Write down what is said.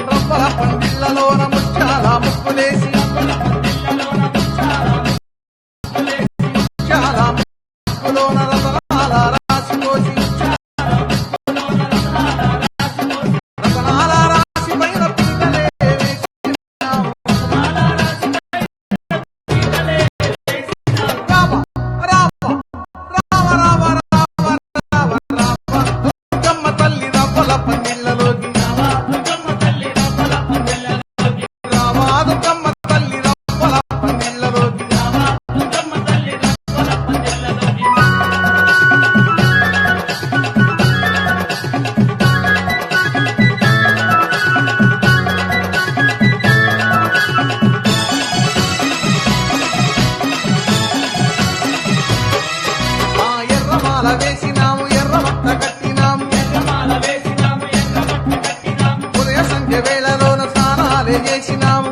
రవ్వల పందిళ్ళలోన ముత్యాల ముక్కులేసి ముత్యాల ముక్కులోన రతనాల రాసి పోసి రతనాల రాసి పైన పీటలే వేసినాము. రామ రామ రామ రామ రామ రామ రామ దుర్గమ్మ తల్లి రవ్వల పందిళ్ళలోకి రామ దుర్గమ్మ తల్లి రవ్వల పందిళ్ళలోకి ఆ ఎర్రమాల వేసినాము ఎర్రమట్ట కట్టినాము ఉదయ సంధ్య వేళలోన స్నానాలే చేసినాము